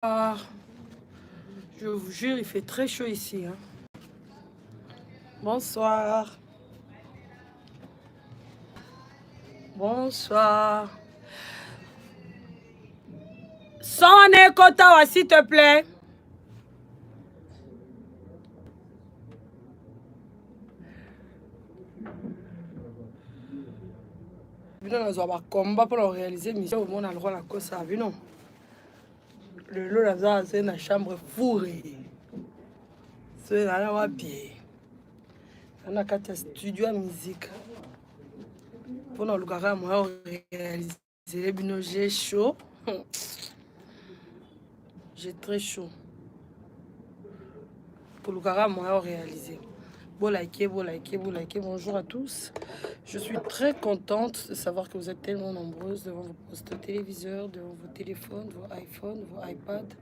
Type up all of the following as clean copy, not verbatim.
Ah, je vous jure, il fait très chaud ici. Hein. Bonsoir. Bonsoir. Sonne Kotawa, s'il te plaît. Nous avons un combat pour réaliser mission au monde à droit la cause à non. Le lot là c'est une chambre fourrée. C'est là où pied. On a quatre studios à musique. Pour nous réaliser les binos, j'ai chaud. J'ai très chaud. Pour le carré, moi, réaliser. Bon likez. Bonjour à tous. Je suis très contente de savoir que vous êtes tellement nombreuses devant vos postes téléviseurs, devant vos téléphones, vos iPhones, vos iPads,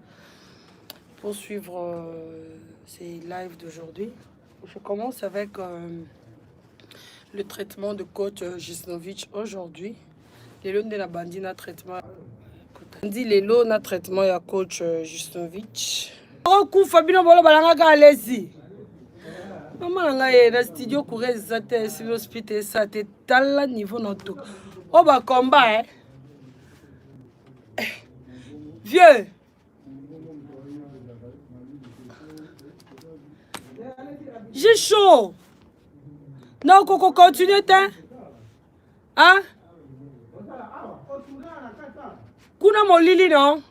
pour suivre ces lives d'aujourd'hui. Je commence avec le traitement de coach Gisnovic aujourd'hui. Les lots de la bandine traitement. On dit les lots na traitement ya coach Gisnovic. Roku Fabino Bolo balanga allez-y. Maman nanga na studio courir zate civil hospital ça te tala niveau notre. Oh bah combat Vieux. J'ai chaud. Non, Coco, continue, hein? Kuna molili, non?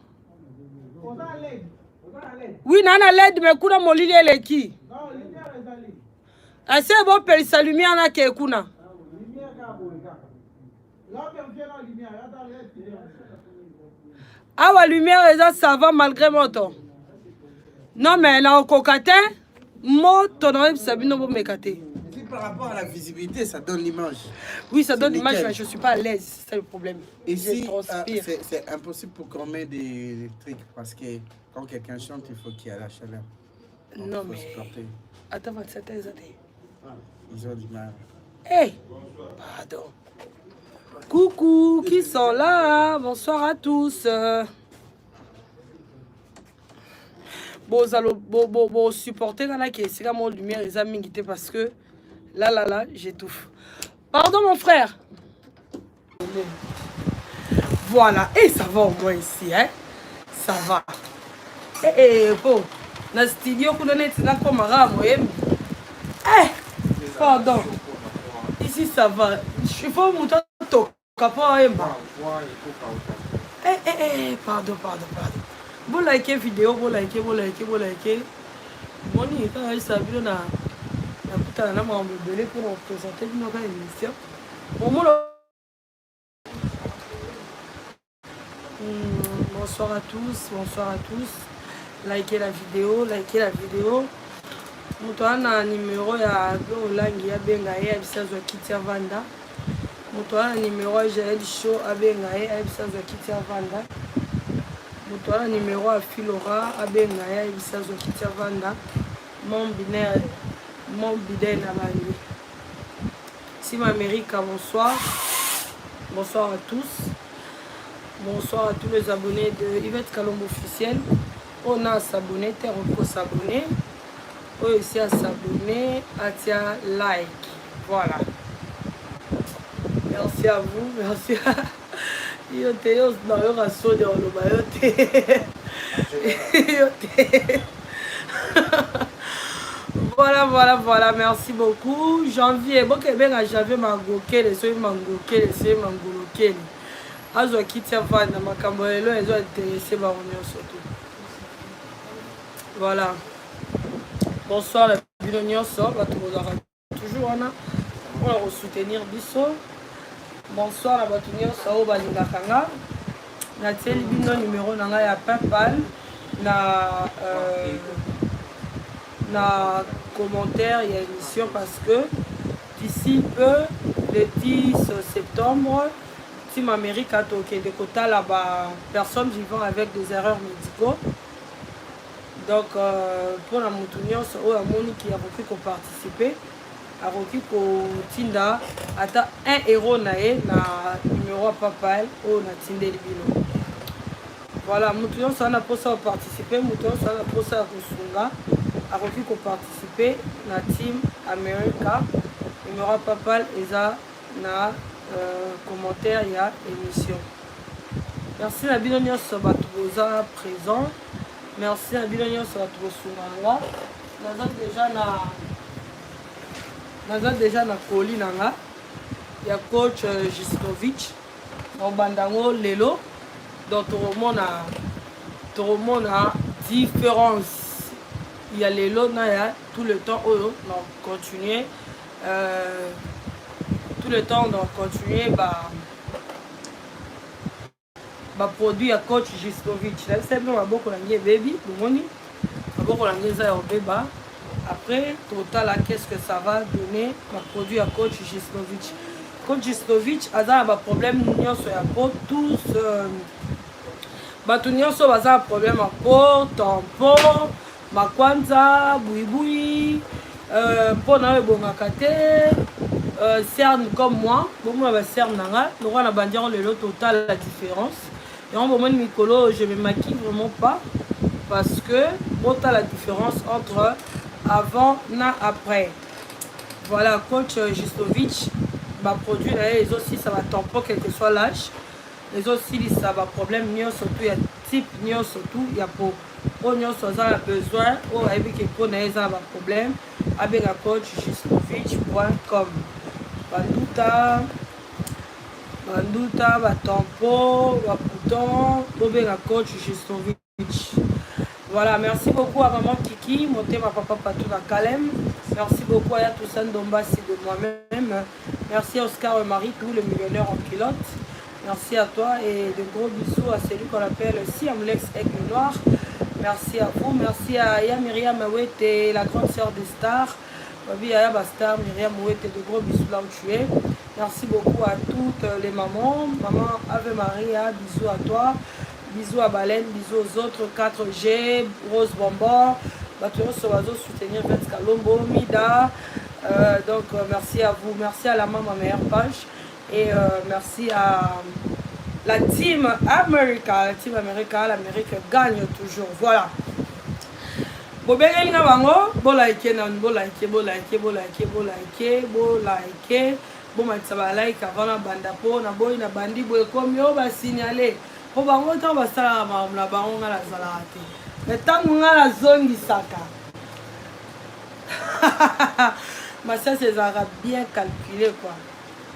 Oui, nana LED, mais kuna molili, elle est qui? Ah, c'est bon, pelle sa lumière, na ke kuna. Ah, la lumière, ça va malgré mon temps. Non, mais là, au cocatin, moi, ton nom, ça vient de me cater. Par rapport à la visibilité, ça donne l'image. Oui, ça donne l'image, mais je ne suis pas à l'aise, c'est le problème. Ici, c'est impossible pour qu'on mette des trucs, parce que quand quelqu'un chante, il faut qu'il y ait la chaleur. Donc, non, mais... Attends, 27 ans, ils ont du mal. Hey, pardon. Coucou, qui sont là? Bonsoir à tous. Bon, supporter dans la caisse, c'est mon lumière, les amis, parce que là, j'étouffe. Pardon, mon frère. Voilà, et ça va au moins ici, hein? Ça va. Bon, dans le studio, on est comme pardon. Ici, ça va. Je suis pas mon temps. Pardon. Bon likez vidéo, bon likez. Moni, quand il s'habille na putain na m'a embellé pour nous présenter une nouvelle émission. Bonsoir à tous. Likez la vidéo. Moto ana numéro ya Olangi ya benga ya bisazo kitia vanda. Moto ana numéro ya Jael Show abenga ya bisazo kitia vanda. Moto ana numéro ya Filora abenga ya bisazo kitia vanda. Mon binaire na bandi. Sim America, bonsoir. Bonsoir à tous. Bonsoir à tous les abonnés de Yvette Kalombo officiel. On a s'abonner, on peut s'abonner. On aussi à s'abonner, à tiens like. Voilà. Merci à vous, merci à voilà, merci beaucoup. Janvier, bon que bien à janvier mangoké, les soins mangoké, les soins mangoloké. Azo kitia vana makambolelo ezo intéressé ba on surtout. Voilà. Bonsoir la Bilonion sort, toujours on va soutenir Bisso. Bonsoir la Batunion Sao Balingakanga. Na tel bino numéro nanga ya PayPal na commentaire il y a émission parce que d'ici peu le 10 septembre Team America toke de quota là-bas personnes vivant avec des erreurs médicaux. Donc pour la Moutounion so a moni qui a beaucoup participer a beaucoup ko tinda ata 1 euro na numéro PayPal au na tindeli bino. Voilà, Moutoyon Sana pour ça participer, Moutoyon Sana pour ça Kosunga, a refusé de participer na Team America. Il n'y aura pas mal Eza na commentaire il y a émission. Merci la Bilonion Sabatoza présent. Merci la Bilonion Sabatoza Sunanga. Nous avons déjà na Koli nanga. Il y a coach Gistovic. On bandango lelo. Donc tout le monde a différence. Il y a les lots, tout le temps, on continue. Tout le temps, on continue. Produit à coach Gistovic. C'est bien, beaucoup de baby, beaucoup de après, total, qu'est-ce que ça va donner? Produit à coach Gistovic. Coach Gistovic a un problème, nous avons tous. Bato nyonso baza un problème à peau, tampon, makwanza, boui-boui, peau na ebongaka te, cerne comme moi, beaucoup na ba cerne nanga, donc on a bandiron le lot total la différence. Et en moment Mikolo, je me maquille vraiment pas parce que total la différence entre avant et après. Voilà, coach Gistovic, produit les aussi ça va tampon quel que soit l'âge. Les autres, si ça va problème, surtout il y a type, surtout il y a pour ça a besoin, ou avec qui pour ça a problème, avec la coach gistovic.com. Banduta, tampo, bouton, avec la coach Gistovic. Voilà, merci beaucoup à maman Kiki, monter ma papa Patou la Kalem. Merci beaucoup à Toussaint Dombassi de moi-même. Merci à Oscar Marie, tout le millionnaire en pilote. Merci à toi et de gros bisous à celui qu'on appelle Siamlex Aigle Noir. Merci à vous. Merci à Myriam Ouete, la grande sœur des stars. Babi Aya Bastar, Myriam Ouete, de gros bisous là où tu es. Merci beaucoup à toutes les mamans. Maman Ave Maria, bisous à toi. Bisous à Baleine, bisous aux autres 4G, Rose Bonbon. Batouros Sovazo, soutenir Vince Kalombo, Mida. Donc merci à vous. Merci à la maman meilleure page. Et merci à la Team America. La Team America, l'Amérique gagne toujours. Voilà. Bon, bien, les gars, bon, like, bon, like avant la bande po, na boy, na bandi, boy, comme yo, va signaler. Bon, bah, on va ça, la baron à la salade. Mais tant qu'on a la zone du saka. Mais ça, c'est bien calculé, quoi.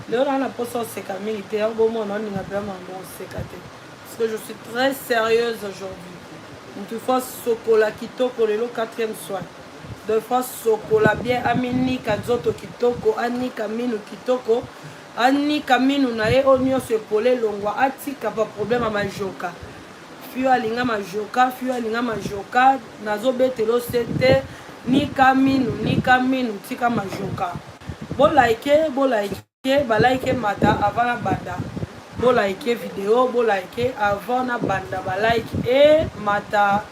Là, on a pas ça, c'est quand même, il y a un bon moment, on a vraiment parce que je suis très sérieuse aujourd'hui. Une fois, Sokola Kitoko, le 4e soin. 2 fois, Sokola bien, Amini Kazoto Kitoko, Anni Kamino Kitoko, Anni Kamino Nae, Onyo Sepole, Longwa, Atika, pas problème à Majoka. Fio Alinga Majoka, Nazo Betelo Sete, ni Kamino, Tika Majoka. Bon like. Like mata avant la banda. Bon like vidéo, bon like avant la banda. Like et mata.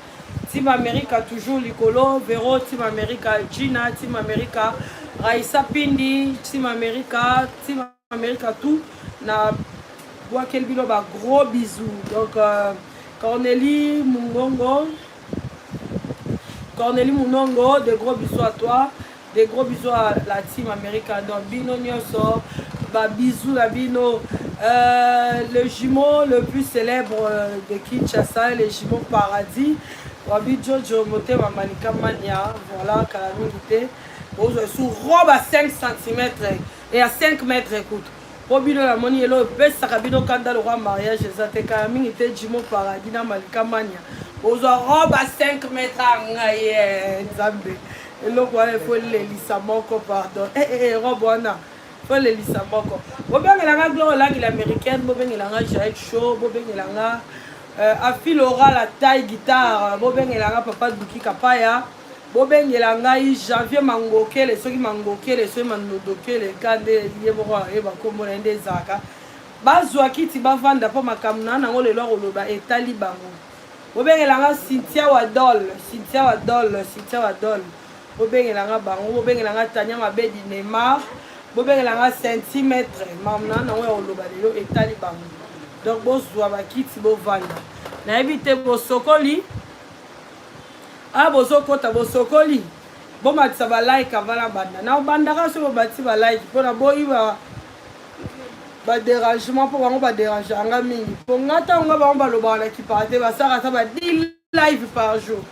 Team America toujours Licolo, Vero, Team America Gina, Team America Raissa Pindi, Team America tout. Na bois quel bilo ba gros bisous. Donc Cornélie Munongo, de gros bisous à toi. Des gros bisous à la Team America. Donc, Bino Nyoso, bisous la Bino. Le jumeau le plus célèbre de Kinshasa, les jumeaux Paradis. Wabi Jojo Mote Mamanika Mania. Voilà, calamité. Je suis robe à 5 cm et à 5 mètres, écoute. Pour Bino la moni, il y Sarabino Kanda le roi mariage. C'était calamité, jumeau Paradis, Malika Mania. Je suis robe à 5 mètres. Zambé. Et donc, il faut les lissamoko, pardon. Robona, il faut les lissamoko. Bobeng il a gloire américaine, Bobeng il a Jack Show, Bobeng il a Afil aura la taille guitare, Bobeng il a papa Duki Kapaya, Bobeng il a janvier mangoke, les ceux qui mangoke, les ceux qui mangoke, les gars de Yébora et Bakomo et des Zaka. Bazouaki Tiba Vanda pour ma camna, n'a le lor au loba et Taliban. Bobeng il a Cynthia Wadol. Bobeng elanga bango, Bobeng elanga Tanya Mabedi Neymar, Bobeng elanga centimètre, mamna na we oloba lelo etali bango. Donc bozwa bakiti bovanda. nayebi te bosokoli a bozokota bosokoli bomatisa balike avant na banda na obandaka so bobati balike mpona boyiba badérangement mpo bango badérange anga mingi mpo nga ntango nga bango balobaka na kipaka te basaka ta ba 10 live par jour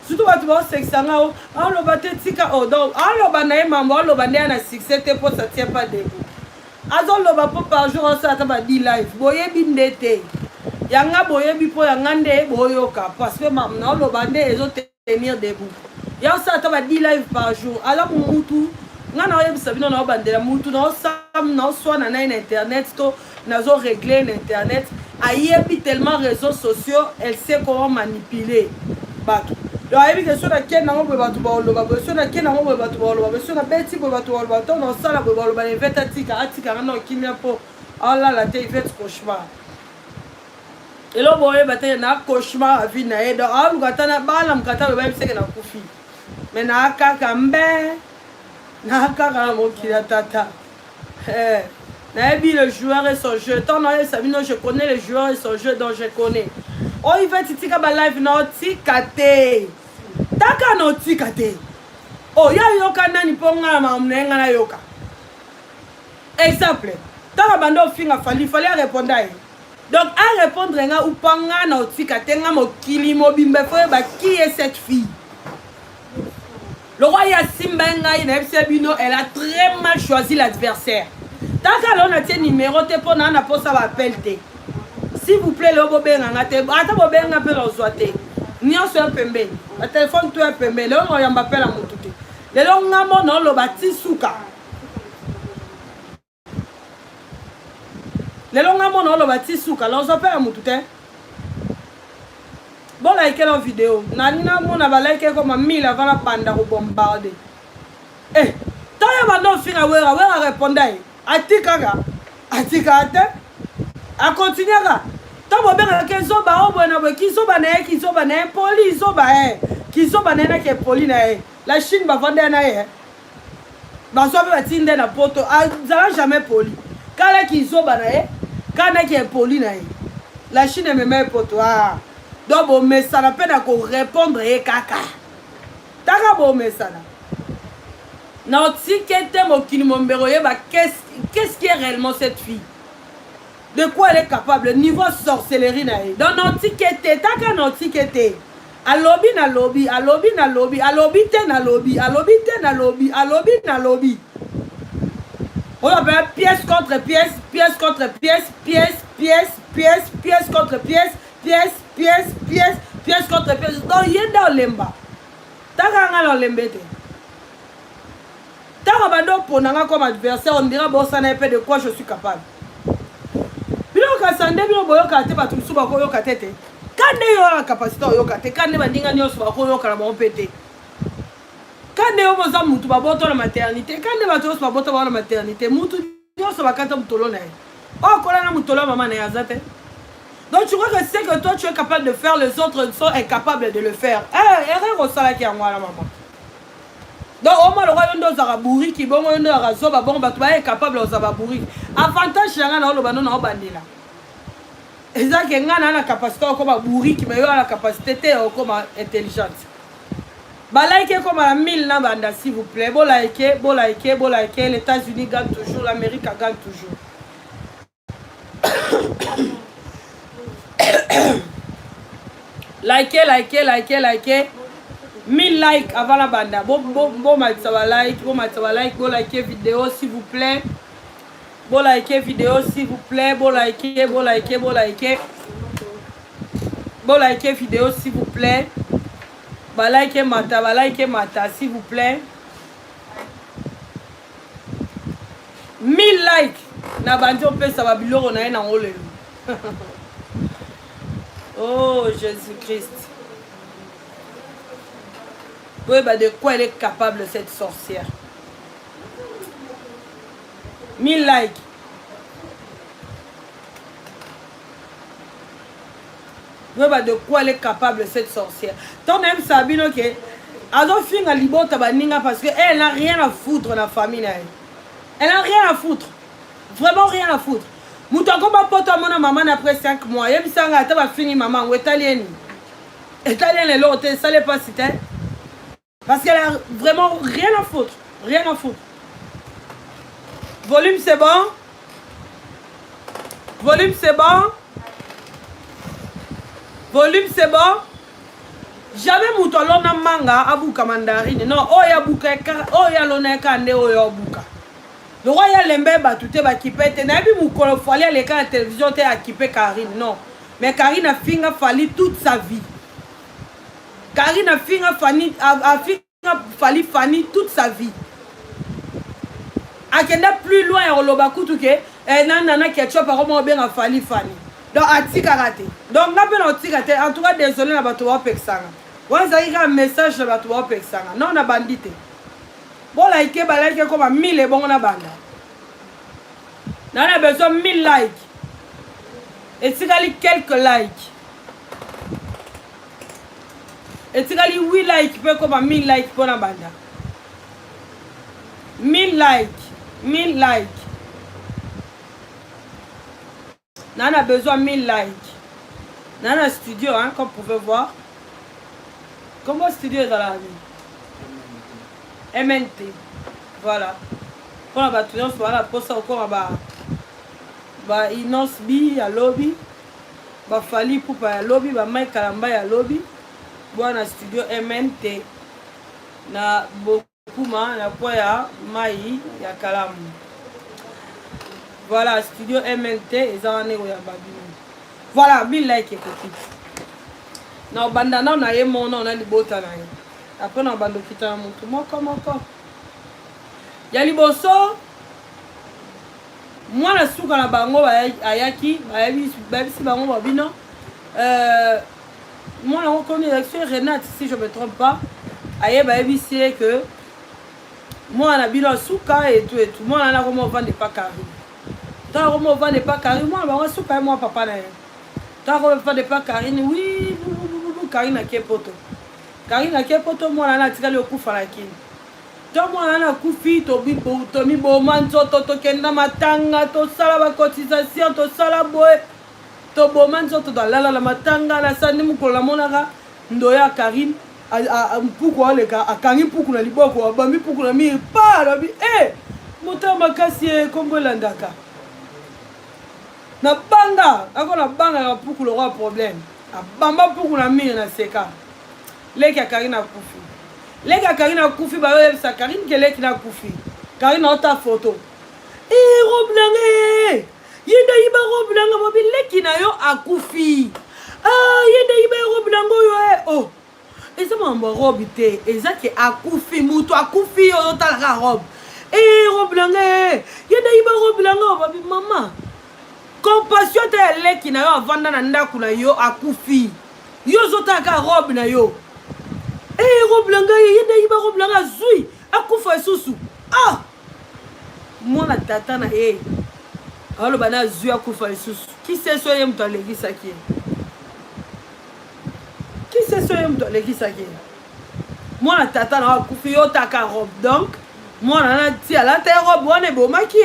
surtout bato baosekisanga o aoloba te tika donc aoloba na ye mambo aoloba nde ya na succès te mpo sa tient pas debout azoloba mpo par jour asala ta ba 10 live boyebi nde te yanga boyebi mpo yanga nde boyoka parce que naoloba nde ezotenir debout ya osala ta ba 10 live par jour ala momutu nga naoyebisa bino naobandela mutu naoswana na ye na internet to nazoregle na internet ayebi tellement réseaux sociaux elle sait comment manipuler bato donc ayebi ke so nakende nango boye bato baoloba boye so nakende nango boye bato baoloba boye so nabeti boye bato baoloba to naosala boye baoloba na ivete atikanga na okimia mpo aolala te ivete cauchemar elo boyeba te na cauchemar avi na ye donc aoluka ta balamuka ta loba yebiseke nakufi me naakaka mbe nakaka na mokili ya tata nayebi le joueur et son jeu tant naoyebisa bino je connais le joueur et son jeu donc je connais oyo ivete tika balive na otika te taka na otika te oyo ayoka nani mpo nga na mamu na ye nga nayoka exemple ntango banda ofinga fali arépondre ye donc arépondre nga upa nga na otika te nga mokili mobimba fo yeba qui est cette fille. Le roi Yassimba Ngai, elle a très mal choisi l'adversaire. Tant qu'elle a un numéro, pour n'a pas ça va appeler. S'il vous plaît, le bobé ngate, ata bobé ngapé l'ozoate. Ni on se pembe. Le téléphone tu es pembe. Le on y m'appelle à mon tout. Le long ngamo non le bati souka. Le long ngamo non le bati souka. L'on s'appelle à mon tout. Bon like la vidéo nanina mona ba like comme 1000 avant la panda ko bombarder eh tayo bando finga wera répondre atika ate a continuer ka tabo benga ke zo ba o bona bo ki zo ba na poli zo ba ki zo ba na ke poli na la Chine ba vendre na ba so ba tinde na poto azala jamais poli kala ki zo ba na kana ke poli na la Chine me met poto donc bon mais ça n'a pas de répondre et caca taka bon mais ça na tikete mokili mombero yeba qu'est-ce qui est réellement cette fille de quoi elle est capable niveau sorcellerie na ye donc na tikete taka na tikete alobi na lobby on appelle pièce contre pièce contre pièce contre pièce pièce contre pièce donc yenda olemba taka nga lembe te taka bando ponanga comme adversaire on dira bon ça n'est pas de quoi je suis capable bilo kasande bilo boyoka te batu suba ko yoka tete kande yo la capacité yoka te kande bandinga nyo suba ko yoka la bon pété kande yo boza mutu baboto la maternité kande batu suba boto la maternité mutu nyo suba kata mutolo na ye oh kola na mutolo mama na yazate. Donc tu crois que c'est que toi tu es capable de faire, les autres sont incapables de le faire. Erreur au salaire qui est moi la maman. Donc au moins le roi yondo zarabouri qui bon yondo razoba bon bah tu es capable aux zarabouri. Avantage yanga na oloba na obandela. Eza ke ngana na capacité comme bouri qui meilleur la capacité comme intelligente. Ba like comme à 1000 na banda s'il vous plaît. Bon like, les États-Unis gagnent toujours, l'Amérique gagne toujours. Likez 1000 likes avant la banda. Bon matza like vidéo s'il vous plaît. Bon likez vidéo s'il vous plaît. Bon likez vidéo s'il vous plaît. Likez mata s'il vous plaît. 1000 likes na bandi on peut ça va biloko na na olelo. Oh Jésus-Christ. Oui, bah de quoi elle est capable cette sorcière? 1000 likes. Oui, bah de quoi elle est capable cette sorcière? Ton même Sabine, ok. Alors, finga libota baninga parce qu'elle n'a rien à foutre dans la famille. Elle n'a rien à foutre. Vraiment rien à foutre. Mouton comme poto mon maman après 5 mois. Yem sanga ata ba fini maman ou italienne. Italienne l'autre, ça l'est pas cité. Parce qu'elle a vraiment rien à foutre. Rien à foutre. Volume c'est bon. Volume c'est bon. Volume c'est bon. Jamais mouton lona manga abuka mandarine. Non, oya buka oya lona kande oya buka. Le roi ya lembe batute ba kipete. Na bi mukolo fali à l'écran de télévision te a kipé Karine. Non. Mais Karine a finga fali toute sa vie. Karine a finga fali Fanny toute sa vie. Akenda plus loin ya olobaku tuke nana ketchup par mo bien a fali Fanny. Donc ati karaté. Donc na ben ati karaté. En tout cas désolé na bato wa pexanga. Wanza ira message na bato wa pexanga. Non na bandité. Bon like ba like comme 1000 et bon na banda. On a besoin de 1000 likes. Et tu as quelques likes. Et tu as 8 likes peut comme 1000 likes pour la banda. 1000 likes. 1000 likes. On a besoin de 1000 likes. On a un studio, hein, comme vous pouvez voir. Comment le studio est dans la vie? MNT. Voilà. Pour la bâtiment, voilà, pour ça encore, ba Inos B ya lobby. Ba Fali Poupa ya lobby. Ba Mike Kalamba ya lobby. Bwana studio MNT. Na Bokuma, na po ya Mai ya Kalamu. Voilà, studio MNT. Ezane ya Babino. Voilà, 1000 likes écoute. Na bandana na ye mon on a libota na ye. Après na bando kita mutu moko moko. Ya liboso moi la souka na bango ayaki bayebisi bango babino moi la reconnu élection Renate si je me trompe pas aye bayebisi que moi na bino souka et tout moi na komo vendre pas carré tant komo vendre pas carré moi bango souka et moi papa na tant komo vendre pas carré oui Karina kepoto moi na tikali okufa la kini. Donc moi na kufi to mi boma nzoto to kenda matanga to sala ba cotisation to sala boy to boma nzoto to lala la matanga la sandi mukolo la monaka ndoya Karine a mpuku aleka akangi mpuku na liboko abambi mpuku na mi pa la bi mota makasi kombo landaka na banga akona banga na mpuku le roi problème abamba mpuku na mi na seka leki Karine akufi. Les gars, Karine a koufi, ça Karine qui est na koufi. Karine a ta photo. Roblange! Yenda iba Roblange, mobi leki na yo a koufi. Yenda iba Roblange yo oh. Et ça m'a robe té, et ça qui a koufi, mouto a koufi yo ta robe. Roblange! Yenda iba Roblange, mobi maman. Compassion te leki na yo avanda na ndaku na yo a koufi. Yo zota ka robe na yo. Roblanga yenda iba Roblanga zui akufa susu moi na tata na alors bana zui akufa susu qui sait soye mtu alegisa ki moi na tata na akufi yo taka robe donc moi na ti ala ta robe wana boma ki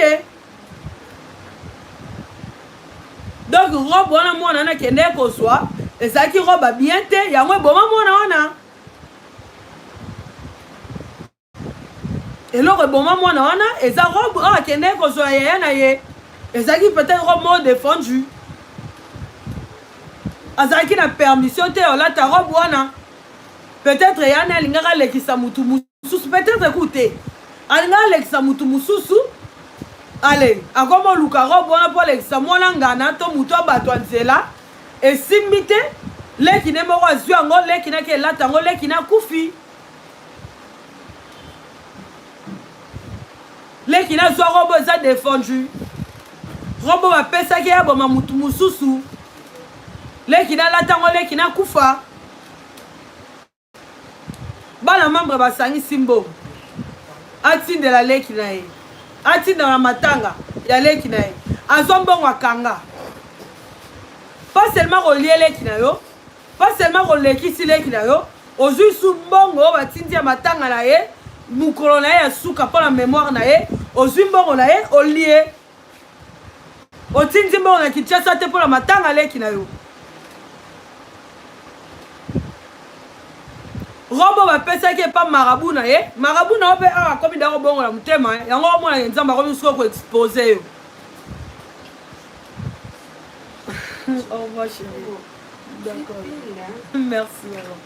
donc robe wana moi na kende ko swa ezaki robe bien te yango boma moi wana et alors bon moi na wana eza robe akende ko so ya na ye ezaki peut-être robe mo défendu azaki na permission te ola ta robe wana peut-être ya na lingaka lekisa mutu mususu peut-être écoutez alingaka lekisa mutu mususu allez akomo luka robe wana po lekisa mwana ngana to mutu abato nzela esimbi te leki ne moko azwi yango leki na ke elata yango leki na kufi les qui n'a pas robe ça défendu robe va pesa qui a bon mamutu mususu les qui n'a la tango les qui n'a kufa bana membre ba sangi simbo ati de la leki na ye ati dans la matanga ya leki na ye azombo wakanga pas seulement relier leki na yo pas seulement releki si leki na yo ozu su mbongo ba tindi ya matanga na ye mukolo na ye asuka pour la mémoire na ye ozwi mbongo na ye olie otindi mbongo na Kinshasa te mpona matanga leki na yo robo bapesaki epa marabu na ye marabu na yo mpe awa akomi ndako bongo na motema yango omona nzambe akomi siko koexpose yo au revoir chérie. D'accord. Merci alors.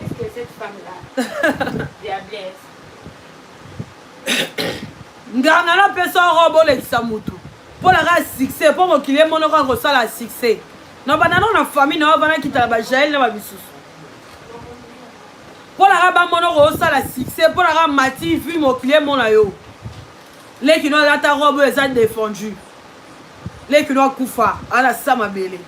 Est-ce que cette femme-là, diablesse? Ngana na pesa robo lekisa mutu. Pour la succès, pour mokili monoko kosala succès. Na banana na famille na bana kitala ba jael na ba bisusu. Pour la ba monoko kosala succès, pour la mati vu mokili mona yo. Les qui n'ont la ta robe les a défendu. Les qui n'ont kufa ala sama bele.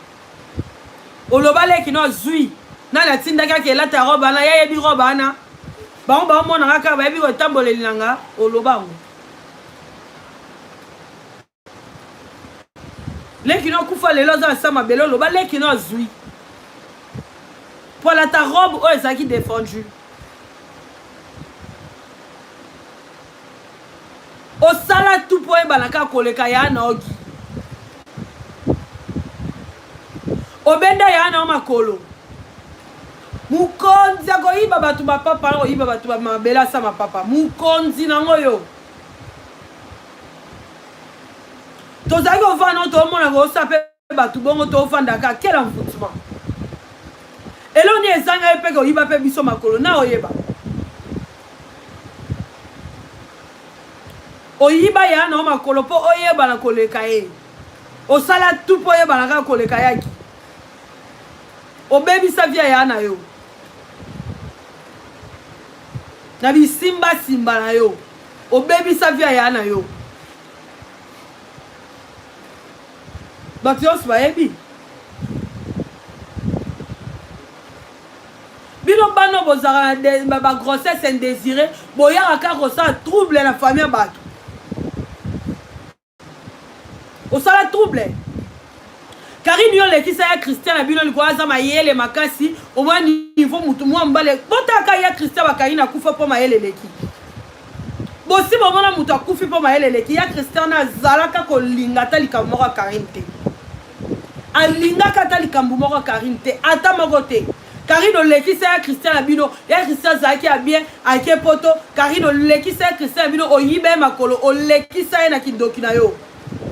Oloba les qui n'ont zui. Na la tinda ka ke la ta robe na ya yebi robe ana. Ba on ba mona ka ba yebi ko tambole linanga oloba ngo. Les qui n'ont kufa les loza sama bele oloba les qui n'ont zui. Pour la ta robe o eza qui défendu. Osala tout pour ebalaka koleka ya na ogi. Obenda ya na makolo. Mukonzi akoyiba batu ba papa akoyiba batu ba mabela sama papa. Mukonzi nango yo. Tozaki ovana to mona ko sape batu bongo to ofandaka quel envoûtement. Eloni ezanga epe ko yiba pe biso makolo na oyeba. Oyiba ya na makolo po oyeba na koleka ye. Osala tout po oyeba na koleka yaki. Obebi sa via ya na yo. Na bisimba simba na yo. Obebi sa via ya na yo. Batios ba ebi. Bino bano bozara ba grossesse indésirée, boya aka rosa trouble na famille bato. Osala trouble. Karine yo lekisa ya Christian abino likwaza mayele makasi au moins niveau mutu mwa mbale botaka ya Christian bakari na kufa po mayele leki. Bosi bomona mutu akufi po mayele leki ya Christian na zalaka ko linga talika moko Karine te. Alinga kata likambu moko Karine te ata moko te. Karine lekisa ya Christian abino ya Christian zaki a bien ake poto Karine lekisa ya Christian abino oyibe makolo o lekisa na kindoki na yo.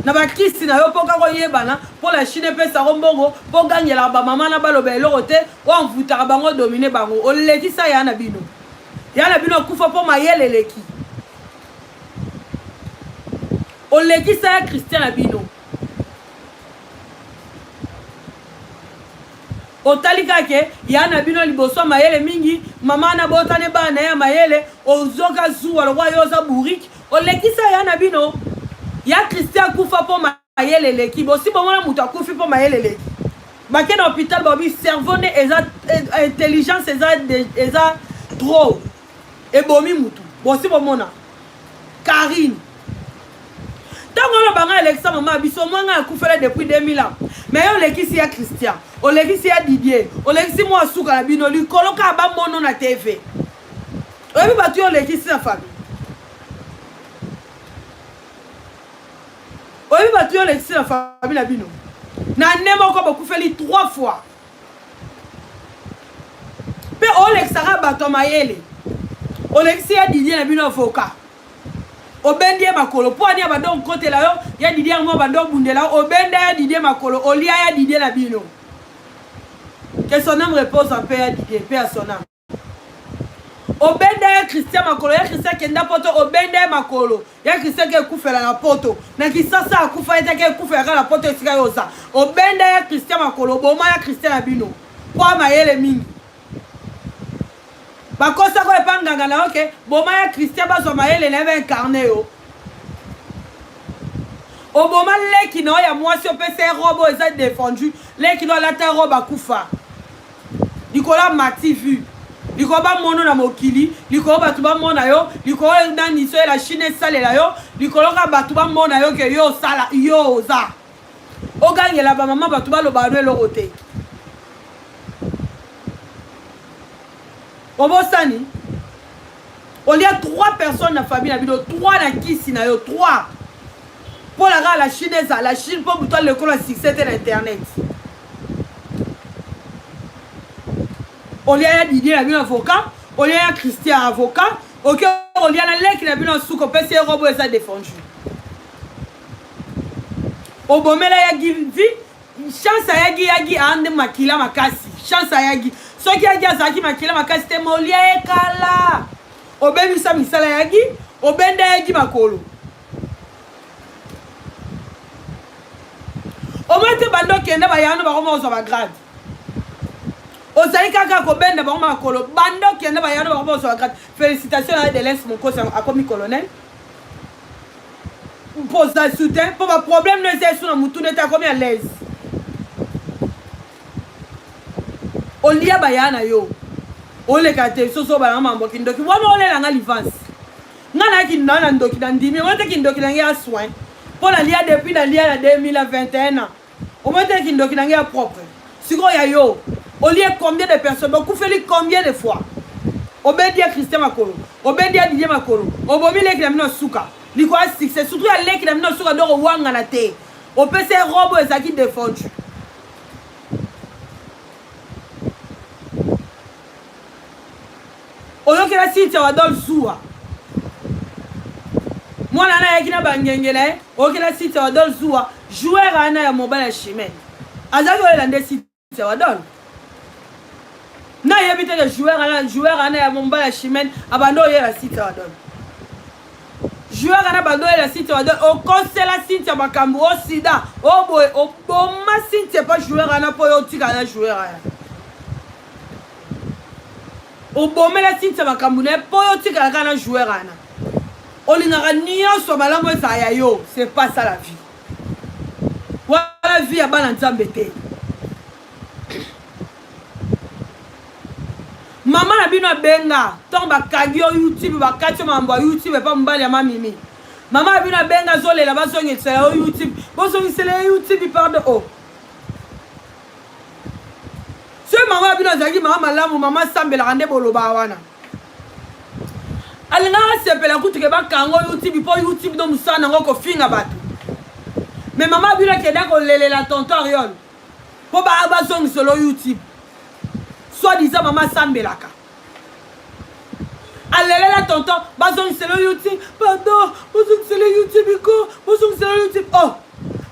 Na ba kisi na yo poka ko yebana pour la Chine pesa rombongo po ganyela ba mama na balobe elorote o mvuta bango dominer bango o lekisa ya na bino kufa po mayele leki o lekisa ya Christian na bino o talika ke ya na bino liboso mayele mingi mama na botane bana ya mayele o zoka zuwa lo yo za buriki o lekisa ya na bino ya Christian kufa po mayele leki bosi bomona mutu akufi po mayele leki bake na hôpital babi cerveau ne eza intelligence eza trop ebomi mutu bosi bomona Karine tango lo banga Alexa mama biso mwanga akufela depuis 2000 ans mais yo lekisi ya Christian o lekisi ya Didier o lekisi mo asuka na bino likoloka ba mono na TV oyebi batu yo lekisi na famille. Oyebi batu yo lekisi na famille na bino. Na nemo ko bakufeli 3 fois. Pe o leksara bato mayele. O lekisi ya Didier na bino avocat. O bendie makolo po ani abadon kote la yo ya Didier mo badon bundela o benda ya Didier makolo o lia ya Didier na bino. Que son âme repose en paix à Didier, paix à son âme. Obenda ya Christian makolo ya Christian kenda poto obenda ya makolo ya Christian ke kufela na poto na kisasa akufa ete ke kufela na poto esika yoza obenda ya Christian makolo boma ya Christian abino kwa mayele mingi bakosa ko epanganga na oke boma ya Christian bazo mayele na ba incarné yo oboma leki no ya mwasi opese robo eza défendu leki no la ta robe akufa Nicolas Mati vu likoba mono na mokili likoba batu ba mona yo likoba na niso la Chine sale la yo likoloka batu ba mona yo ke yo sala yo za ogangela ba mama batu ba lo ba no lokote obosani on y a 3 personnes na famille na bino 3 na kisi na yo 3 Pour la Chine, la Chine, pour toi, l'école a succès de l'Internet. On y a Didier, il a un avocat. On y a Christian, avocat. Ok, on y a la qui a un souk, on peut se robot et ça défendu. Au bon, mais là, il y a chance à Yagi, Ande Makila Makasi. Chance à Yagi. Ce qui a dit à Zaki Makila Makasi, c'est Molia et Kala. Au ben, ça, Misala Yagi. Au ben, Yagi Makolo. Au moins, tu vas donc qu'il y a un grade. Au Saïkaka, au ben, de Makolo. Bando qui y a un grade. Félicitations à Delens, mon coach, à commis colonel. Pour ça, soutien. Pour le problème, ne c'est sur le mouton, n'est pas comme à l'aise. On lit à Bayana yo. On les kate soso ba mambo kindoki. Wana ole la ngalivance. Ngana ki nana ndoki ndimi. Wante kindoki nangia soin. Pour la lia depuis la lia la 2021. On mette kindoki nangia propre. Siko ya yo. On lit combien de personnes? Beaucoup fait combien de fois? Obedia Christian Makolo. Obedia Didier Makolo. Obomi le kinamino suka. Liko a succès. Surtout ya le kinamino suka do wanga na te. On peut se robo ezaki défendu. Oyoki la Cynthia Wadol Zoua. Moi la yakina bangengele, oyoki la Cynthia Wadol Zoua, joueur ana ya mobile chimène. Azaki olande Cynthia Wadol. Na yebite que joueur ana ya mobile chimène, abando ye la Cynthia Wadol. Joueur ana bando ye la Cynthia Wadol, o conseil la Cynthia makambo o sida, o boy, o boma Cynthia pas joueur ana po yo tika na joueur ana. Au bon mais la Cynthia Makamboune, pour tika kana joueur ana. Olingara niyo so malamu ça ya yo, c'est pas ça la vie. Voilà la vie à bana nzambe te. Maman na bino benga, ton ba kagio YouTube ba katio mambo YouTube pa mbali ya mamimi. Maman na bino benga zole la bazongi tsela YouTube. Bozongi tsela YouTube pardon oh. Ce maman bino zaki maman malamu maman sambela rande boloba wana. Alina sepela kutuke ba kango YouTube po YouTube no musana ngoko finga batu. Mais maman bino keda ko lelela tonton Ariol. Po ba bazongi solo YouTube. Soit disant maman sambelaka. Allela tonton bazongi solo YouTube. Pardon, bazongi solo YouTube ko, bazongi solo YouTube. Oh.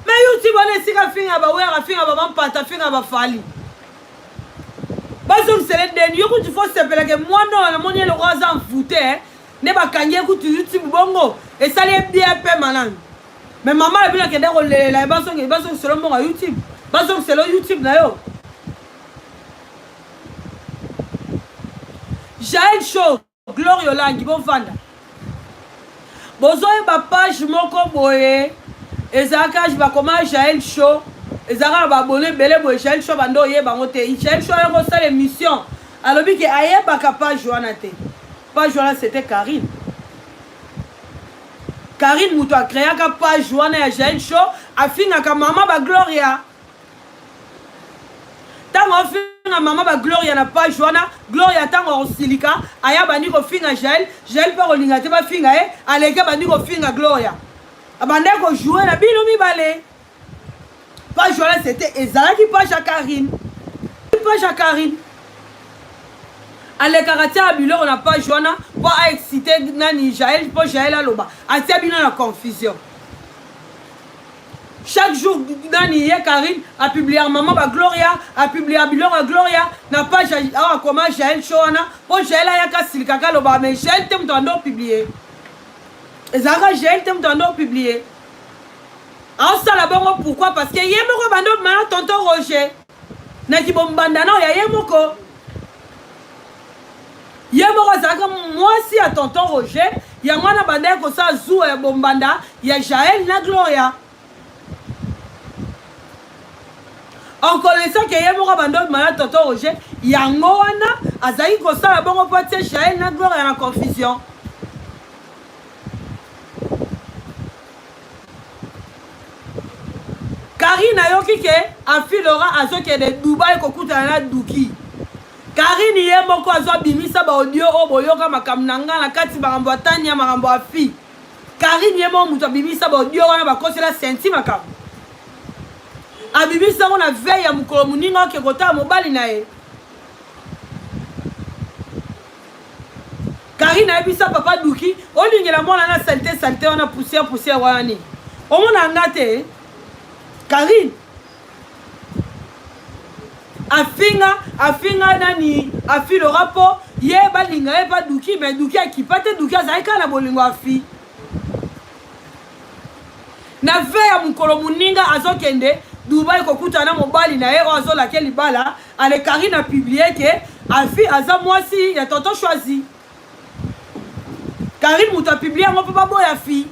Mais YouTube on est sika finga ba wera finga ba mpata finga ba fali. Bazong c'est le dernier que tu faut s'appeler que moi non mon le roi en fouté ne ba kangé que tu YouTube bongo et ça les bien peu malin mais maman a bien que d'accord la bazong c'est le bon YouTube bazong c'est le YouTube là yo Jaël Show Gloriola qui bon vendre bozoe ba page moko boye ezaka je ba comment Jaël Show ezaka ba abonné belé boye Jaël Show bando ye bango te Jaël Show yo ça l'émission alobi ke aye ba page joana te page joana c'était Karine Moutou a créé ka page joana ya Jaël Show afinga ka maman ba Gloria tango afinga maman ba Gloria na page joana Gloria tango osilika aya bani ko finga Jaël pa olinga te ba finga aleka bani ko finga Gloria abande ko jouer na bino mi balé. Page là c'était Ezala qui page à Karine. Page à Karine. Allez karatia abilo on a pas Joana pour exciter nani Jaël pour Jaël à loba. Atia bino la confusion. Chaque jour nani Karine a publié maman ba Gloria a publié abilo à Gloria n'a pas à comment Jaël Shoana pour Jaël a ka silka ka loba mais Jaël t'aime t'en publier. Ezala Jaël t'aime t'en publier. Alors ça là-bas pourquoi parce que yemoko bando mana tonton Roger na ki bombanda non ya yemoko zaka moi si à tonton Roger ya mwana banda ko sa zou ya bombanda ya Jaël na Gloria en connaissant que yemoko bando mana tonton Roger yango wana azali ko sa la bongo pote Jaël na Gloria na confusion. Karine ayoki ke afilora azoke de Dubai kokuta na Duki. Karine ye moko azo bimisa ba audio o boyoka makamnanga na kati makambo atania makambo afi. Karine yemo muto bibisa ba audio wana ba kosela senti makabo. Abibisa on a veille ya mukolo muninga ke kota mobali na ye. Karine abisa papa Duki, olingela mona na santé wana poussière wana ni. Omona ngate Karine afinga nani afi le rapport ye balinga ye ba Duki mais Duki akipate Duki azaika na bolingo afi na veya mukolo muninga azokende Dubai kokuta na mobali na ye azola ke libala ale Karine a publié que afi aza mwasi ya tonton choisi Karine muta publié ngo papa boya fi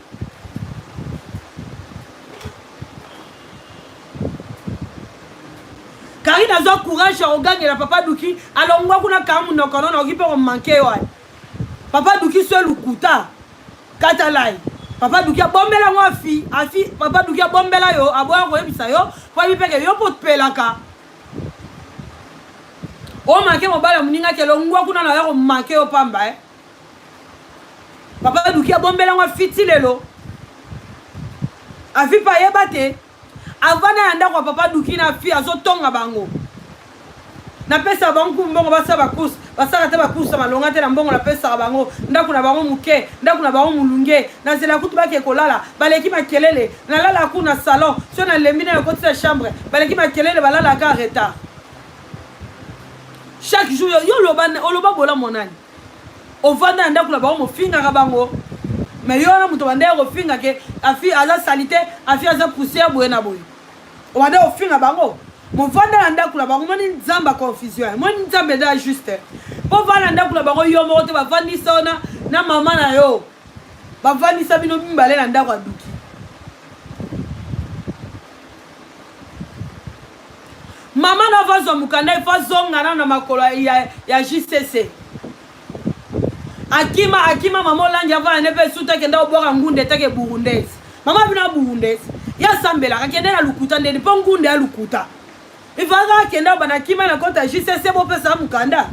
Karine a courage au gang et la papa Duki alors moi kuna kamu no kono no kipe on manquer wa papa Duki seul ukuta katalai papa Duki bombela moi fi afi papa Duki bombela yo aboya ko ebisa yo po bi peke yo pot pelaka o manquer mo bala muninga ke lo ngwa kuna na yo manquer o pamba papa Duki bombela moi fitilelo afi pa yebate avana anda kwa papa Duki na fi azotonga bango na pesa bango mbongo basa bakusa basaka te bakusa malonga te na mbongo na pesa bango ndaku na bango muke ndaku na bango mulunge na zela kutu bake kolala baleki makelele na lala kuna salon so na lembina na côté de chambre baleki makelele balala ka retard chaque jour yo loba bola monani ovanda ndaku na bango mofinga ka bango mais yo na muto bande ko finga ke afi aza salité afi aza poussière boye na boye o bande o finga bango mon vanda nda kula bango moni nzamba confusion moni nzamba da juste po vanda nda kula bango yo mo te ba vandi sona na mama na yo ba vandi sabino bimbale na nda kwa Duki mama na vazo mukanda ifazonga na makolo ya JCC akima mama langi avana nepe suta kenda obora ngunde take burundesi mama bina burundesi ya sambela akende na lukuta ndeni po ngunde ya lukuta ifaga kenda bana kima na kota JCC bo pesa mukanda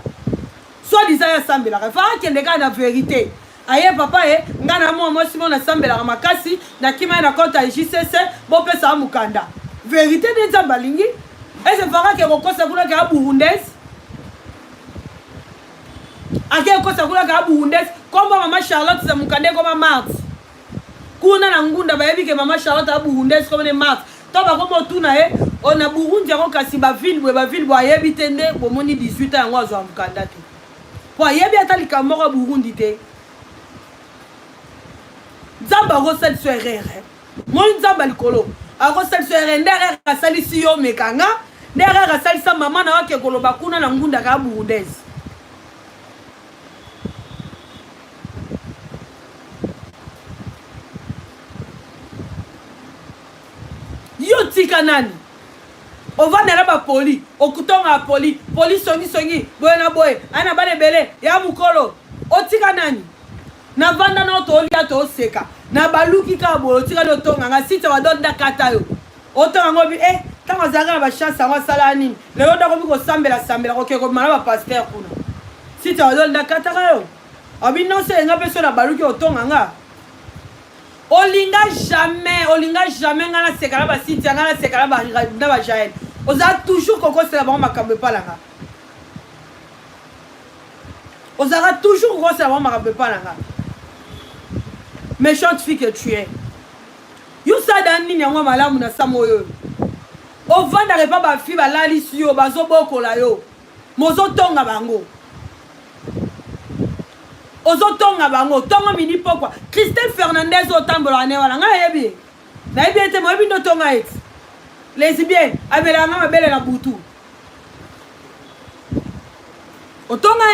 so disa ya sambela ifaga kende ka na vérité aye papa ngana mo simo na sambela makasi na kima na kota JCC bo pesa mukanda vérité de zambalingi ese faga ke kokosa kuna ka burundesi ake kosa kula ka buhundes komba mama Charlotte za mukande koma Mars kuna na ngunda bayebi ke mama Charlotte abuhundes koma ne Mars to ba komo tuna ona burundi ko kasi ba ville bo ayebi tende bo moni 18 ans yango azwa mukanda te po ayebi atali kamoko burundi te zamba ko sel so erreur mon zamba likolo ako sel so erreur ndere ka salisi yo mekanga ndere ka salisa mama na wake koloba kuna na ngunda ka buhundes yo tika nani ovanda na ba poli okutonga poli songi boye na boye ana bane bele ya mukolo otika nani na vanda na to lia to seka na baluki ka bo otika lo tonga nga sita wa donda kata yo otonga ngobi tanga zaka ba chance wa sala nini leo ndako biko sambela ko keko mala ba pasteur kuna sita wa donda kata yo abi non se nga peso na baluki otonga nga olinga jamais ngana sekala ba siti ngana sekala ba na ba jael oza toujours koko sela ba makambe palanga ozara toujours koko sela ba makambe palanga méchante fille que tu es yo sa dan nini yango malamu na samoyo o vanda repa ba fille ba lalisi yo bazo bokola yo mozo tonga bango ozotonga bango tonga mini pokwa Christelle Fernandez otambola ne wala nga yebi na yebi ete mo yebi ndo tonga ex lesbien abela nga mabele na butu otonga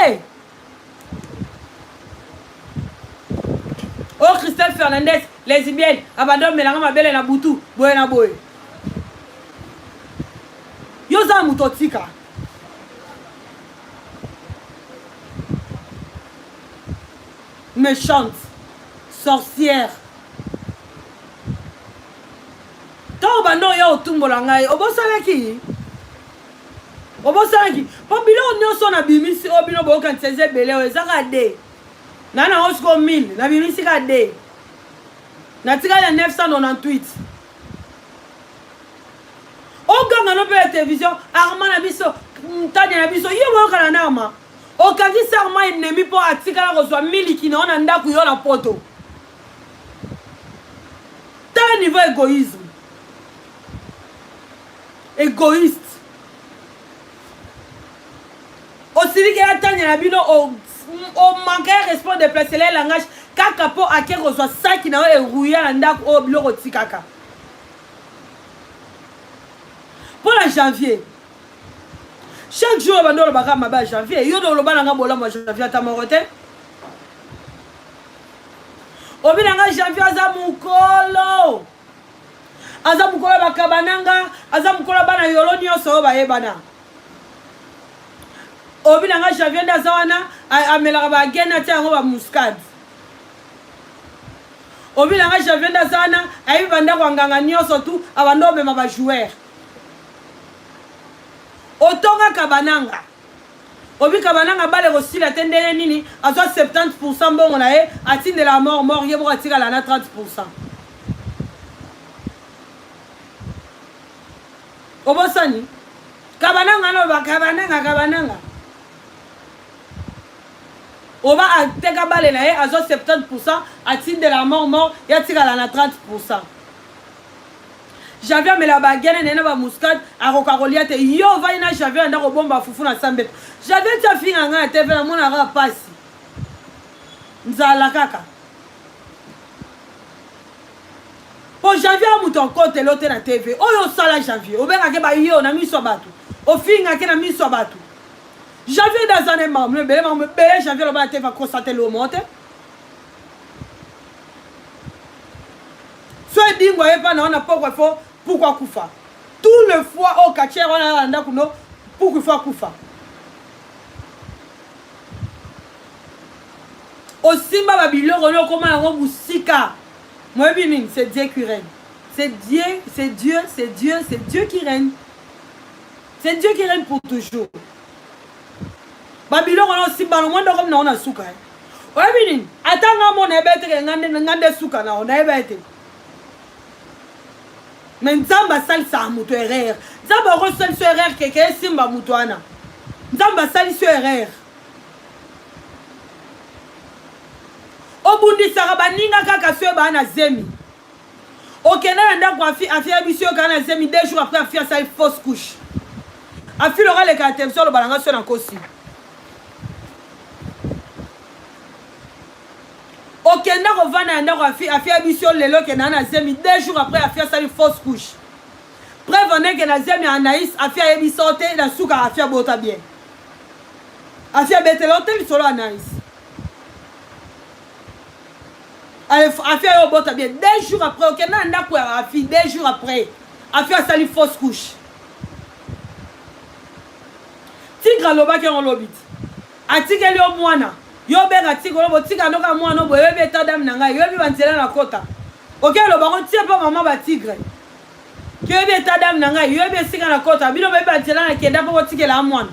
oh Christelle Fernandez lesbien abandon melanga mabele na butu boye na boye yo za mutotika méchante, sorcière. Tant bando ya otumbola ngai, obosalaki. Po bilo nyonso na bimisi obino bo kan tseze bele o ezaka de. Nana osko 1000 na bimisi ka de. natika ya 998 oganga no pe la télévision arma na biso ntani na biso ye mo kana nama okangisa arma ennemi po atika la kozwa miliki na ona ndaku yo na poto ta niveau égoïsme égoïste aussi que atanya na bino o manquer respect de placer le langage kaka po ake kozwa saki na yo erouya na ndaku o biloko tikaka pour la janvier chaque jour bando le baka mabe janvier yo do lo bana bola mo janvier ta morote obi na janvier aza mukolo bakabananga aza mukolo bana yolo nyonso ba yebana obi na janvier ndaza wana amelaka ba gena ti yango ba muscade obi na janvier ndaza wana ayi banda kwa nganga nyonso tu abando obema ba joueur otonga kabananga obi kabananga bale kosila tendele nini azwa 70% mbongo na ye atindela mort ye boka tikala na 30%. Obosani kabananga no kabananga oba ateka bale na ye azwa 70% atindela mort ya tikala na 30%. Javier me la bagene nena ba muscade akokarolia te yo va ina Javier ndako bomba fufu na sambe Javier ta finga nga te vela mona ra pasi nzala kaka po Javier muto kote lote na TV oyo sala Javier obenga ke ba yo na miso batu o finga ke na miso batu Javier dazane mamle bele Javier lo ba te va constater le monte soit dingwa yepa na ona pokwa fo pourquoi kufa tout le fois au kachera on a nda kuno pourquoi kufa au simba babilo rono comment la robe sika moi binin c'est Dieu qui règne c'est Dieu qui règne c'est Dieu qui règne pour toujours babilo rono simba no mondo comme na ona suka moi binin atanga mon ebete ngande suka na ona ebete. Mais Nzamba sali sa muto erreur. Nzamba resel sur erreur keke simba mutoana. Nzamba sali sur erreur. Obundi saraba ninga kaka sue ba na zemi. Okena nda kwa afia bisio kana zemi 2 jours après afia sali fausse couche. Afi lora le caractère sur le balanga sur na kosi. Okenda rovana nda kwa afia bisio lelo kena na zemi 2 jours après afia sali fausse couche. Preuve on est que na zemi Anaïs afia yebi sorte na suka afia bota bien. Afia bete l'hôtel solo Anaïs. Afia yo bota bien 2 jours après okenda nda kwa afia 2 jours après afia sali fausse couche. Tigre loba ke on lobit. Atikeli yo mwana. Yo benga tigolo botika noka mwana bo yebe tadam nanga yobi banzela na kota. OK lo bango tie pa maman ba tigre. Ke yebe tadam nanga yobi sika na kota bino be banzela na kenda po botikela mwana.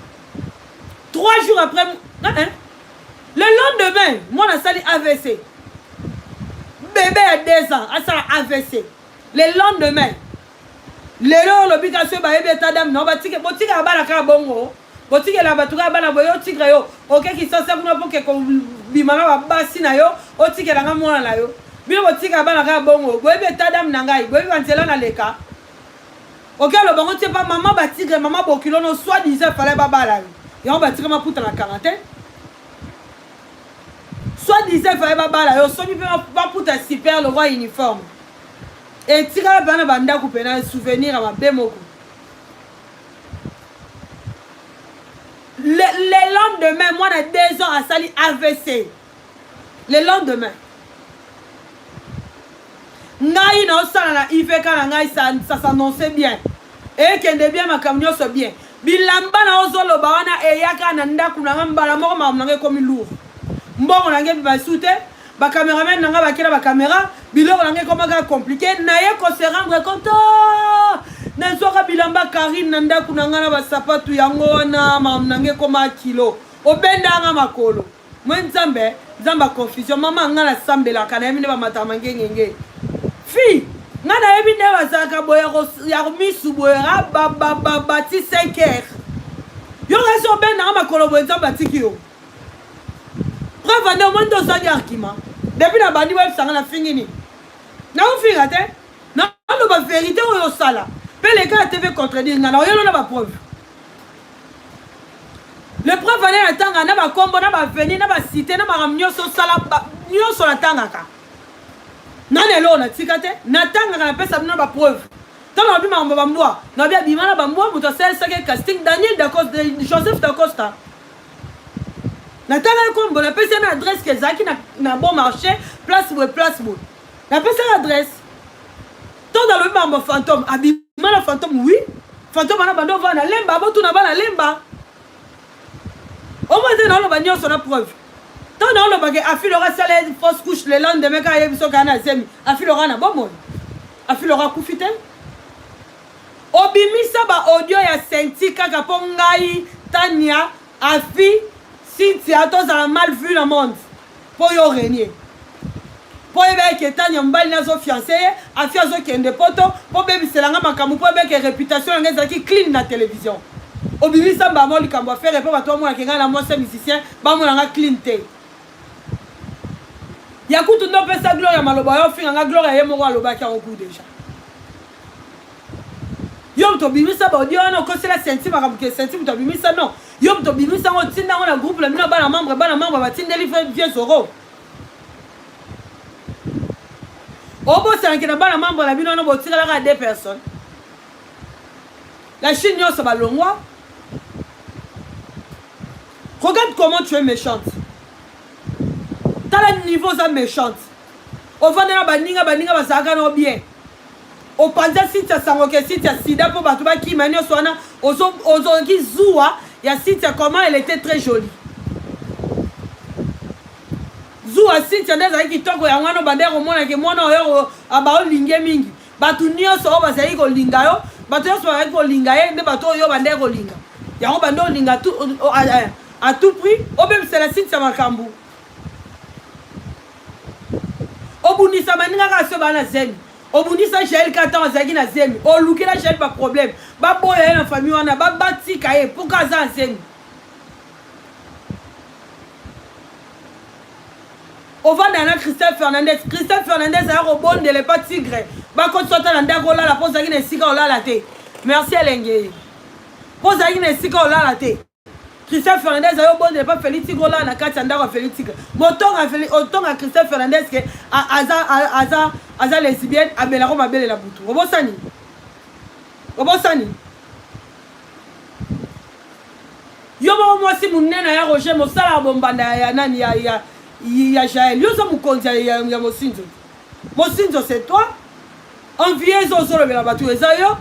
3 jours après le lendemain mwana sali AVC. Bébé a 2 ans a sala AVC. Le lendemain lelo l'obligation ba yebe tadam no batike botika bala ka bongo. Botike la batuka bana boyo tigre yo OK qui sont ça pour que bimama ba basi na yo o tigre nga mwana na yo bino botika bana ka bongo boyebe tadam na ngai boyebi banzela na leka OK lo bango tie pas maman ba tigre maman bokilo no soit disait fallait ba bala yo ba tigre ma puta na quarantaine soit disait fallait ba bala yo so bi ba puta super le roi uniforme et tigre bana banda ku pena souvenir à ma bemoko. Le lendemain, moi, j'ai 2 ans à sali AVC. Le lendemain. Ngai na osala na IVK na ngai ça s'annonçait bien. Et kende bien ma camion so bien. Bilamba na ozolo bawana eyaka na ndaku na mbala moko ma nanga comme lourd. Mbongo nanga ba soute, ba cameraman nanga ba kila ba caméra, biloko nanga comme ga compliqué, na ye ko se rendre compte. Nazoka bilamba Karine nanda kunanga na basapatu yango wana mamnange koma kilo obenda nga makolo mwe nzambe nzamba confusion mama nga na sambela kana yemi ne ba matamange ngenge Fille, nana yebi ne bazaka boya ya misu boya ba ti 5h. Yo reso ben na makolo boya batiki yo. Preuve na mo ndo sadi arkima. Depuis na bandi web sanga na fingini. Na on finga te. Na lo ba vérité o yo sala. Pe les gars TV contredire na yo na ba preuve. Le preuve aller atanga na ba kombo na ba veni na ba cité na ba ramnyoso sala nyoso na tangaka. Nane lo na tikate na tangaka na pesa na ba preuve. Tala bi ma ba mwa na bi abima na ba mwa muto sel sake casting Daniel Dacosta Joseph Dacosta. Na tanga kombo na pesa na adresse que zaki na bon marché place bout. Na pesa adresse. Tant dans le mambo fantôme abima na fantôme oui. Fantôme na bando va na lemba botu na ba na lemba. Au moins, dans le bagnon, on a preuve. Tant dans le bagage, Afilora salé fausse couche le lendemain quand il y a eu son canal, Afilora na bon monde. Afilora koufite. Obimi saba audio ya senti kaka pongai Tania Afi Cynthia tous a mal vu le monde. Pour yo régner. Pour y que Tania mbali na zo fiancé, Afi a zo kende poto, pour baby selanga makamu, pour que réputation ngezaki clean na télévision. Obimi samba mo likambo faire et pas toi moi qui ngana moi c'est musicien ba mo nga clean te ya kutu ndo pesa gloire maloba yo finga nga gloire ye mo aloba ki en coup déjà yo to bimi samba audio na ko c'est la senti makabuke senti to bimi ça non yo to bimi ça on tinda on a groupe le mino ba na membre ba tinda livre vieux zoro obo c'est que na ba na membre la bino no bo tira la 2 personnes la Chine yo ça ba longwa. Regarde comment tu es méchante. T'as le niveau ça méchante. Au fond de la baninga basaka no bien. Au panza si tu as sangoke si tu as sida pour batuba qui manio soana ozo qui zoua ya si tu comment elle était très jolie. Zoua si tu as des qui toko ya ngano bandero mona ke mona yo aba linge mingi. Batu nyo so basai ko linga yo, batu yo so ko linga ye de batu yo bandero linga. Ya on bando linga tout à tout prix, au même c'est la site Samakambu. Au bout de ça, maintenant, on va se zen. Au bout de ça, j'ai le 14 ans, na zen. Au look là, j'ai pas problème. Ba boy, la famille, on a ba bati kaye pour kaza zen. Au vent d'un Christophe Fernandez a un rebond de l'époque tigre. Ba quand sortant dans d'agola la pose à une cigar là la thé. Merci Alengé. Pose à une cigar là la thé. Christophe Fernandez a eu bon de pas Félix Tigola na Katanda ou Félix Tigre. Autant à Christophe Fernandez que Aza lesbienne à Belaro ma belle la boutou. Obosani. Yo moi si mon nena ya Roger mo sala bombanda ya nani ya Jaël. Yo ça mon konzi ya Mosinzo. Mosinzo c'est toi. Enviez zo zo le la batu ezayo.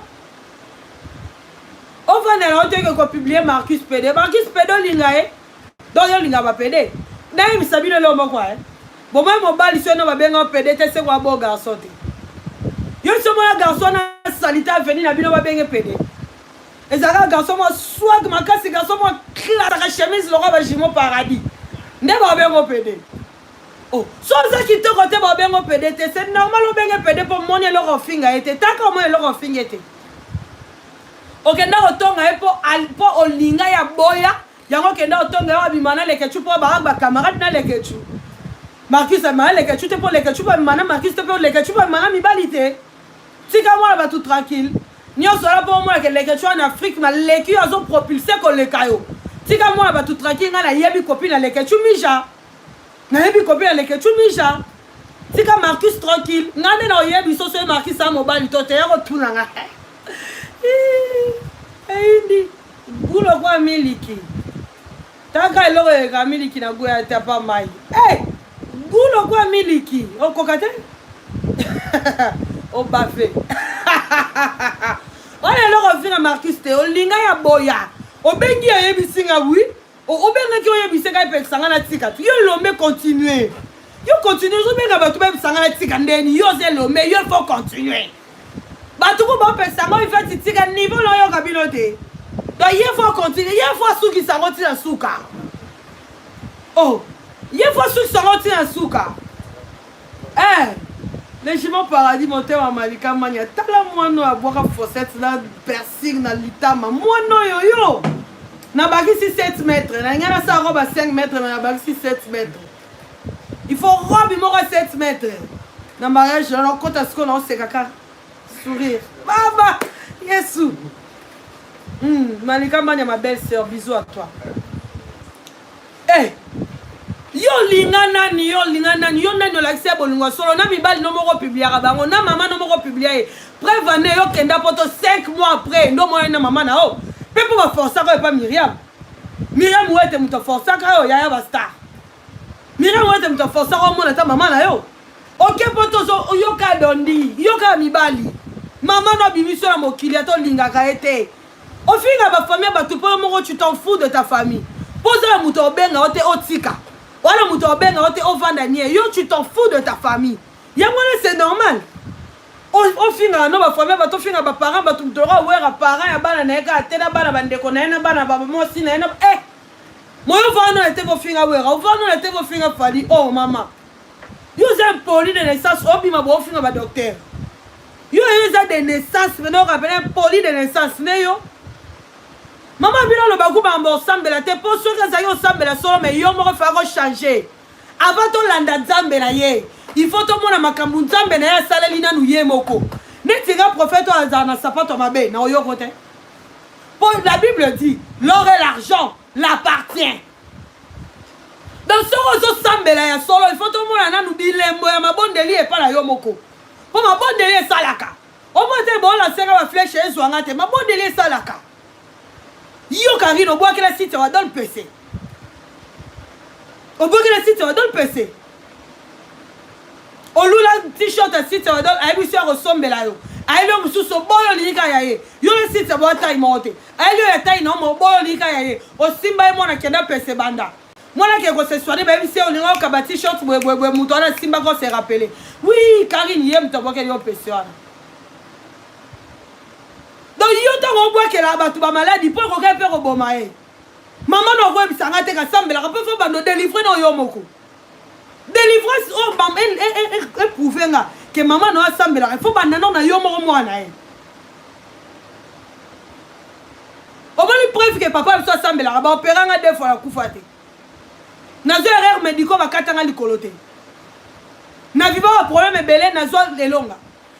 On va nous publier Marcus PD. Marcus PD lingae. Donc il linga va PD. D'ailleurs Sabine le mot quoi. Bon moi mon bal ici on va bien PD c'est quoi bon garçon. Yo ce mon garçon na salita venir na bino va bien PD. Et ça garçon moi swag ma casse garçon moi classe la chemise Laura va jimo paradis. Ne va bien PD. Oh, soit ça qui te côté va bien PD, c'est normal au bien PD pour monnaie leur finger était. Tant comment leur finger était. Okenda otonga po olinga ya boya yango kenda otonga ya bimana lekechu po ba camarade na lekechu Marcus ama lekechu te po lekechu po bimana Marcus te po lekechu po bimana mibalite tika moi ba tout tranquille nyoso la po moi ke lekechu en Afrique na leki azo propulser ko lekayo tika moi ba tout tranquille nga na yebi copine na lekechu mija na yebi copine na lekechu mija tika Marcus tranquille ngane na yebi so so Marcus a mobile to te ya ko tunanga Hindi gulo kwa miliki taka iloko ya miliki na guya tapa mai gulo kwa miliki okokate o bafe ole loko finga Marcus te olinga ya boya obengi ya yebisinga wi obenga ki oyebiseka ipekisanga na tika yo lombe continuer yo continuer obenga batu bebisanga na tika ndeni yo ze lombe yo faut continuer Batuko ba pesa ngo ifa titika niveau lo yo kabilote. Donc il faut continuer, il faut souki sangoti na suka. Oh, il faut souki sangoti na suka. Régiment Paradis, monté à Malika Mania. Tala moino à boire fossette, na persil, na litama. Moino yo. Na bagi 7 mètres. Na ngana sa robe à 5 mètres, na bagi 7 mètres. Il faut robe, il m'aura 7 mètres. Na mariage, on compte à ce qu'on a, c'est caca. Sourire. Baba, Yesu. Malika Mania, ma belle sœur, bisous à toi. Hey! Yo lingana ni yo nani olaxia bolingo solo na mibali no moko publier bango na mama no moko publier preuve ne yo kenda poto 5 mois après ndo moyo na mama na o pe pour ba forcer ko pas Myriam wete muto forcer ka yo ya ba star Myriam wete muto forcer ko mona ta mama na yo OK poto so yo ka dondi yo ka mibali mama no bimiso na mokili to linga ka ete au final ba famille ba tout po moko tu t'en fous de ta famille pose la muto benga ote otika. Voilà, yo, tu t'en fous de ta famille. C'est normal. Au final, non, ma famille, ma parents, ma tout droit, ouais, à parents, à bana, neka, tena bana, bande connaît, bana, moi aussi, na, moi, on va nous être vos fingers, ouais, on va nous être vos fingers, fali, oh, maman. Yo, j'ai poli de naissance, oh, bi ma bon finger, ma docteur. Yo, j'ai des naissances, mais non, rappelez un poli de naissance, ne yo. Maman bila le bagou ba ensemble la te pour ceux qui ont ensemble la solo mais yo mo faire changer avant to landa nzambe na ye il faut to mona makambu nzambe na ya sala lina nu ye moko netinga prophète azana sapato mabe na yo côté pour la Bible dit l'or et l'argent l'appartient dans ce zo sambe la ya solo il faut to mona na nu bilembo ya mabondeli e pa la yo moko pour mabondeli salaka au moins te bon la sera ba flèche ezwanga te mabondeli salaka. Yo Karine, au bois que la site va dans le PC. Au bois que la site va dans le PC. Au loup la t-shirt à site va dans le PC. Aïe, ressemble là. Aïe, le sous son bon lika yaye. Yo le site va taille monter. Aïe, le taille non, mon bon lika yaye. Au simba et mon akenda PC banda. Moi là qui se soirée, même si on est en cabas t-shirt, mouton la simba qu'on s'est rappelé. Oui, Karine, yem t'as pas qu'elle est au PC. Donc, yo t'as bois qu'elle a battu ma maladie pour qu'on récupère au bon maï. Maman n'a pas ça n'a été qu'à ça, mais la rappeuse va nous délivrer dans Yomoko. Délivrance, oh, bam, elle prouve que maman n'a pas ça, mais la faut pas non dans Yomoko moi na. Au moins il preuve que papa soit ça, mais la va opérer en deux fois la coufate. N'a pas erreur médico va katanga likolote. N'a vivant un problème belé n'a pas les longa.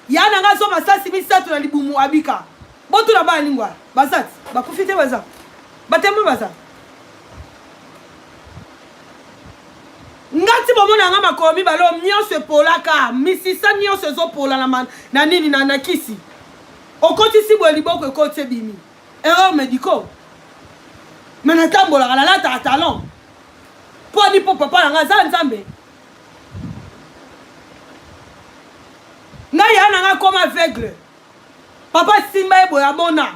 Ya n'a pas so massa simi ça tu na libumu abika. Bon tout là-bas lingwa basat ba profiter baza batemo baza ngati bomona nga makomi balo nyonso polaka misisa nyonso zo pola na man na nini na kisi okoti si bo liboko ekoti bimi erreur médicaux mais na tambola la ta talent pour ni papa nga za nzambe na ya na nga comme aveugle. Papa Simba et Boyabona.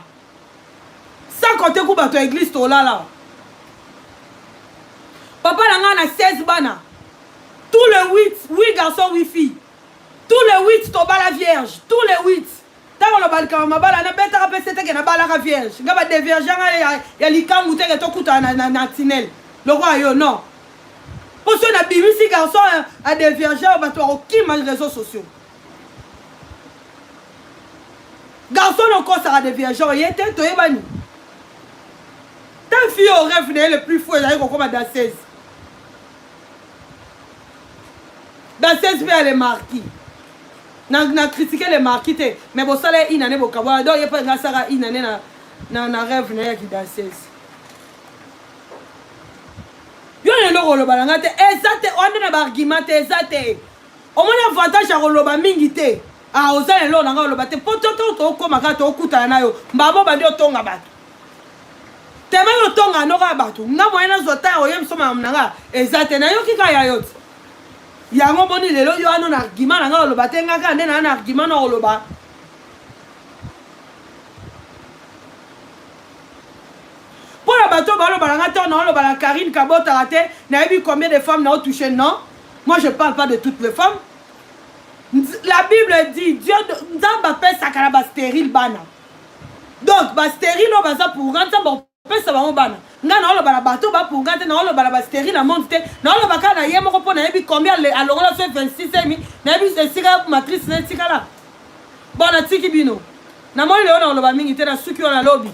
Sans compter que tu as église là. Papa a 16 bana. Tous les 8 garçons, 8 filles. Tous les 8 tombent la vierge. Tous les 8. Tant que le balcon, ma balle, on a bête à répéter que la balle la vierge. Il y a des vierges, il y a les camps où tu as tout à tinel. Le roi, non. Pour ceux qui ont des si garçons à des vierges, on va te voir qui mange les réseaux sociaux. Garçon encore ça a des vierges, il était tout ébani. Ta fille au rêve le plus fou, elle a eu comme dans 16. Dans 16, elle est marquée. N'a critiqué les marquis, mais bon, ça là, il n'en est pas. Donc, il n'y a pas de ça, il n'en est dans rêve qui dans 16. Il y a un rôle, exact, on a un argument, exact. Au moins, l'avantage à rôle, mingité. Ah, aux gens là, on a le bâté. Pour tout comme un gâteau, couta na yo. Mbabo bandi otonga batu. Tema yo tonga nora batu. Nga moyena zota oyem soma mnanga. Ezate na yo kika ya yot. Yango boni lelo yo ano na argument na nga le bâté nga ka ndena na argument na lo ba. Pour le bateau, le balangata, non, le balang Karine Kabota raté. N'a vu combien de femmes n'ont touché, non? Moi je parle pas de toutes les femmes. La Bible dit Dieu n'a pas ça stérile bana. Donc ba stérile on va ça pour rendre ça bon ça va bana. nga naoloba na bato bapunga te naoloba na basteri na monde te naoloba kaka na ye moko mpo nayebi combien alongola so 26 emi nayebi esika matrice na etikala bon natiki bino namoni leo naoloba mingi te na suki oyo nalobi